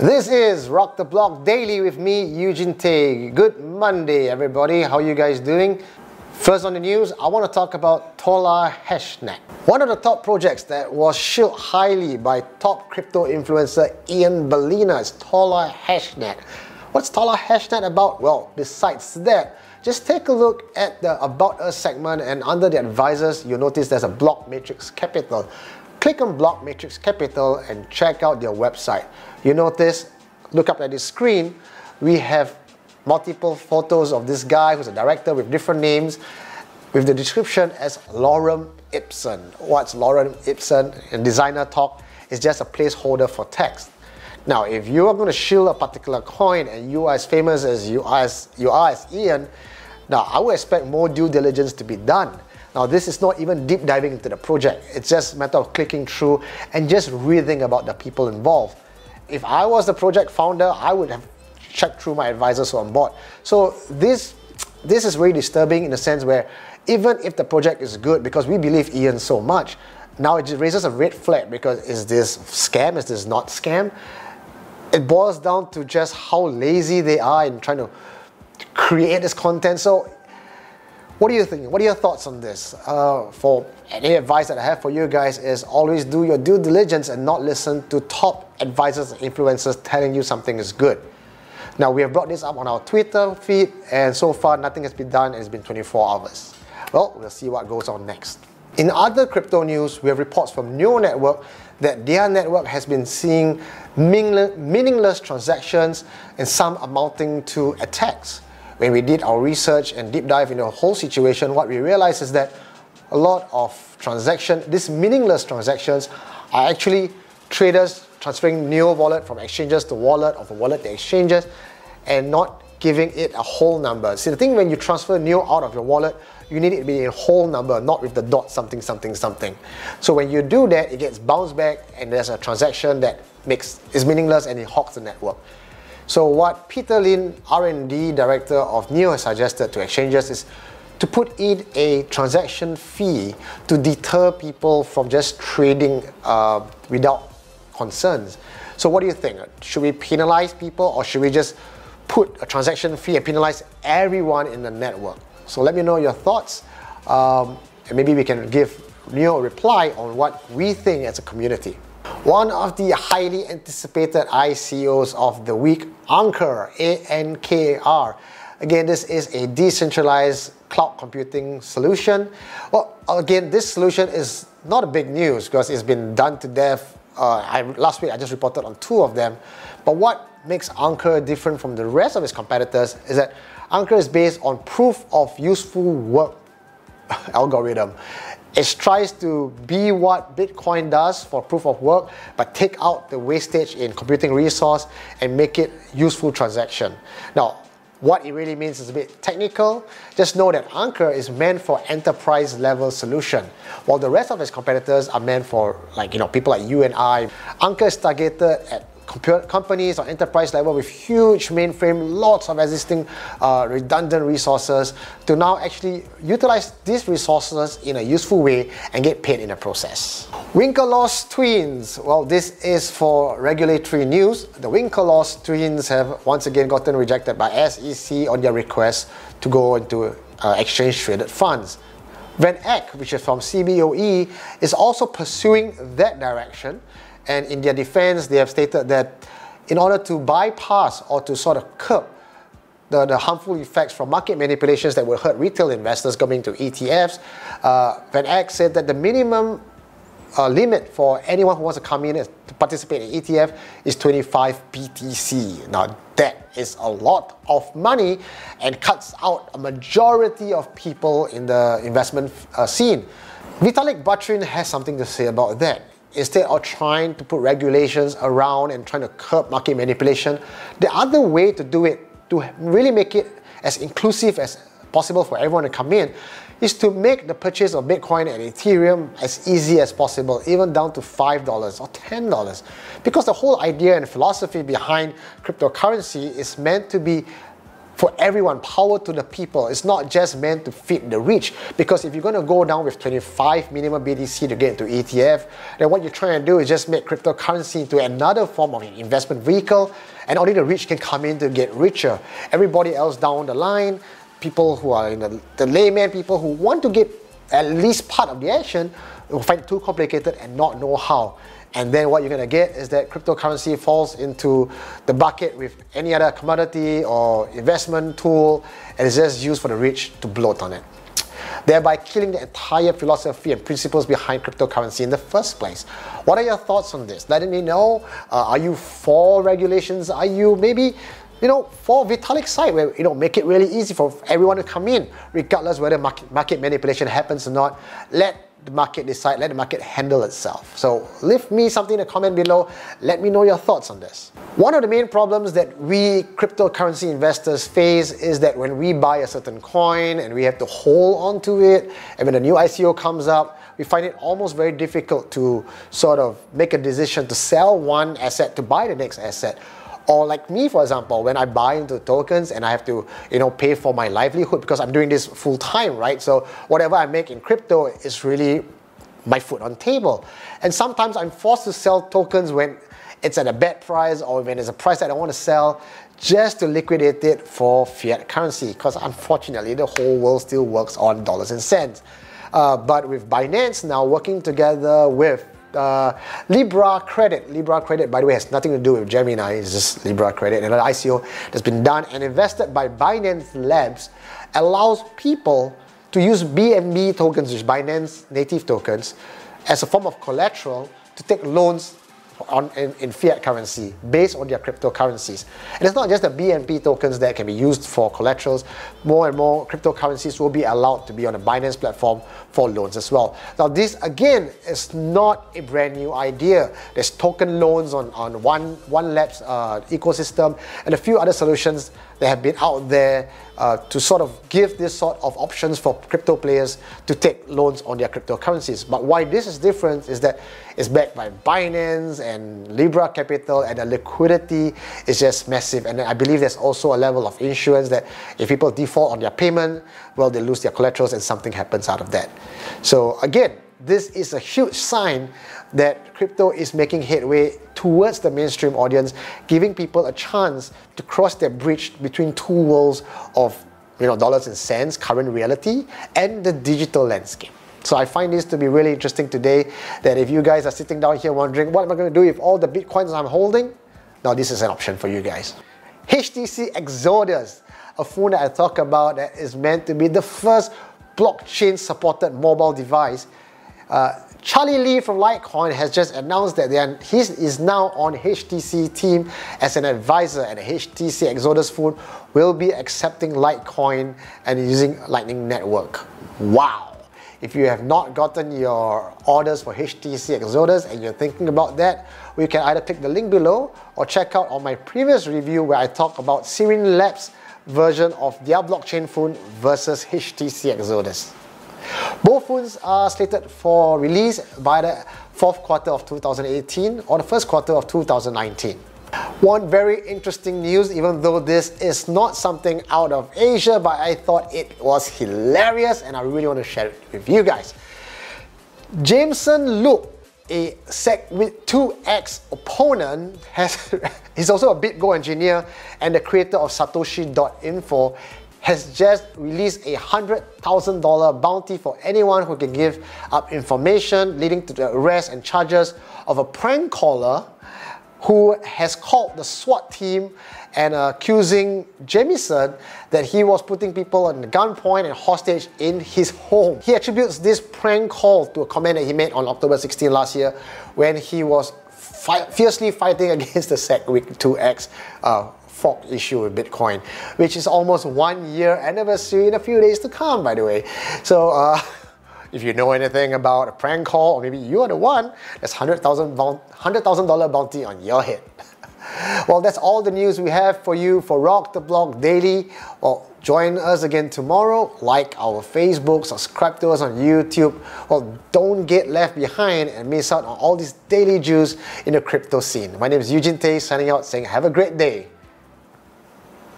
This is Rock the Block Daily with me, Eugene Tay. Good Monday, everybody. How are you guys doing? First on the news, I want to talk about Tolar HashNET. One of the top projects that was shilled highly by top crypto influencer Ian Bellina is Tolar HashNET. What's Tolar HashNET about? Well, besides that, just take a look at the About Us segment, and under the advisors, you'll notice there's a Block Matrix Capital. Click on Block Matrix Capital and check out their website. You notice, look up at the screen, we have multiple photos of this guy who's a director with different names, with the description as Lorem Ipsum. What's Lorem Ipsum in designer talk? It's just a placeholder for text. Now, if you are going to shield a particular coin and you are as famous as you are as Ian, now I would expect more due diligence to be done. Now, this is not even deep diving into the project. It's just a matter of clicking through and just reading about the people involved. If I was the project founder, I would have checked through my advisors who are on board. So this is really disturbing in the sense where even if the project is good, because we believe Ian so much, now it raises a red flag because is this scam? Is this not scam? It boils down to just how lazy they are in trying to create this content. So what do you think? What are your thoughts on this? For any advice that I have for you guys is always do your due diligence and not listen to top advisors and influencers telling you something is good. Now, we have brought this up on our Twitter feed, and so far nothing has been done. It's been 24 hours. Well, we'll see what goes on next. In other crypto news, we have reports from Neo Network that their network has been seeing meaningless transactions and some amounting to attacks. When we did our research and deep dive into the whole situation, what we realized is that a lot of these meaningless transactions are actually traders transferring Neo wallet from exchanges to wallet, or from wallet to exchanges, and not giving it a whole number. See, the thing when you transfer Neo out of your wallet, you need it to be a whole number, not with the dot something something something. So when you do that, it gets bounced back and there's a transaction that is meaningless and it hogs the network. So what Peter Lin, R&D Director of Neo, has suggested to exchanges is to put in a transaction fee to deter people from just trading without concerns. So what do you think? Should we penalize people, or should we just put a transaction fee and penalize everyone in the network? So let me know your thoughts, and maybe we can give Neo a reply on what we think as a community. One of the highly anticipated ICOs of the week, Ankr, A-N-K-R. Again, this is a decentralized cloud computing solution. Well, again, this solution is not a big news because it's been done to death. Last week I just reported on 2 of them. But what makes Ankr different from the rest of its competitors is that Ankr is based on proof of useful work algorithm. It tries to be what Bitcoin does for proof of work, but take out the wastage in computing resource and make it useful transaction. Now, what it really means is a bit technical. Just know that Ankr is meant for enterprise level solution, while the rest of its competitors are meant for people like you and I. Ankr is targeted at companies on enterprise level with huge mainframe, lots of existing redundant resources, to now actually utilize these resources in a useful way and get paid in the process. Wilklevioss twins. Well, this is for regulatory news. The Wilklevioss twins have once again gotten rejected by SEC on their request to go into exchange traded funds. VanEck's, which is from CBOE, is also pursuing that direction. And in their defense, they have stated that in order to bypass or to sort of curb the harmful effects from market manipulations that will hurt retail investors coming to ETFs, VanEck's said that the minimum limit for anyone who wants to come in to participate in ETF is 25 BTC. Now, that is a lot of money and cuts out a majority of people in the investment scene. Vitalik Buterin has something to say about that. Instead of trying to put regulations around and trying to curb market manipulation, the other way to do it, to really make it as inclusive as possible for everyone to come in, is to make the purchase of Bitcoin and Ethereum as easy as possible, even down to $5 or $10. Because the whole idea and philosophy behind cryptocurrency is meant to be for everyone, power to the people. It's not just meant to feed the rich, because if you're going to go down with 25 minimum BTC to get into ETF, then what you're trying to do is just make cryptocurrency into another form of an investment vehicle, and only the rich can come in to get richer. Everybody else down the line, people who are in the layman, people who want to get at least part of the action, will find it too complicated and not know how. And then what you're going to get is that cryptocurrency falls into the bucket with any other commodity or investment tool, and it's just used for the rich to bloat on it, thereby killing the entire philosophy and principles behind cryptocurrency in the first place. What are your thoughts on this? Let me know. Are you for regulations? Are you maybe for Vitalik's side, where make it really easy for everyone to come in, regardless whether market manipulation happens or not? Let the market decide, let the market handle itself. So leave me something in the comment below. Let me know your thoughts on this. One of the main problems that we cryptocurrency investors face is that when we buy a certain coin and we have to hold on to it, and when a new ICO comes up, we find it almost very difficult to sort of make a decision to sell one asset to buy the next asset. Or like me, for example, when I buy into tokens and I have to, pay for my livelihood because I'm doing this full time, right? So whatever I make in crypto is really my food on table. And sometimes I'm forced to sell tokens when it's at a bad price, or when there's a price that I want to sell, just to liquidate it for fiat currency, because unfortunately the whole world still works on dollars and cents. But with Binance now working together with Libra Credit. Libra Credit, by the way, has nothing to do with Gemini. It's just Libra Credit. Another ICO that's been done and invested by Binance Labs allows people to use BNB tokens, which is Binance native tokens, as a form of collateral to take loans in fiat currency based on their cryptocurrencies. And it's not just the BNB tokens that can be used for collaterals. More and more cryptocurrencies will be allowed to be on the Binance platform for loans as well. Now this again is not a brand new idea. There's token loans on OneLab's ecosystem and a few other solutions that have been out there to sort of give this sort of options for crypto players to take loans on their cryptocurrencies. But why this is different is that it's backed by Binance and Libra Capital, and the liquidity is just massive. And I believe there's also a level of insurance that if people default on their payment, well, they lose their collaterals and something happens out of that. So again, this is a huge sign that crypto is making headway towards the mainstream audience, giving people a chance to cross their bridge between two worlds of dollars and cents, current reality, and the digital landscape. So I find this to be really interesting today, that if you guys are sitting down here wondering, what am I going to do with all the Bitcoins I'm holding? Now this is an option for you guys. HTC Exodus, a phone that I talk about that is meant to be the first blockchain supported mobile device. Charlie Lee from Litecoin has just announced that he is now on HTC team as an advisor, and the HTC Exodus phone will be accepting Litecoin and using Lightning Network. Wow! If you have not gotten your orders for HTC Exodus and you're thinking about that, we can either click the link below or check out on my previous review where I talk about Sirin Labs' version of their blockchain phone versus HTC Exodus. Both phones are slated for release by the fourth quarter of 2018 or the first quarter of 2019. One very interesting news, even though this is not something out of Asia, but I thought it was hilarious and I really want to share it with you guys. Jameson Loop, a SegWit2x opponent, he's also a BitGo engineer and the creator of Satoshi.info, has just released a $100,000 bounty for anyone who can give up information, leading to the arrest and charges of a prank caller who has called the SWAT team and accusing Jameson that he was putting people on gunpoint and hostage in his home. He attributes this prank call to a comment that he made on October 16 last year when he was fiercely fighting against the SegWit2x fork issue with Bitcoin, which is almost 1 year anniversary in a few days to come, by the way. So if you know anything about a prank call, or maybe you are the one, that's $100,000 bounty on your head. Well, that's all the news we have for you for Rock the Block Daily. Well, join us again tomorrow. Like our Facebook, subscribe to us on YouTube. Well, don't get left behind and miss out on all this daily juice in the crypto scene. My name is Eugene Tay, signing out saying have a great day.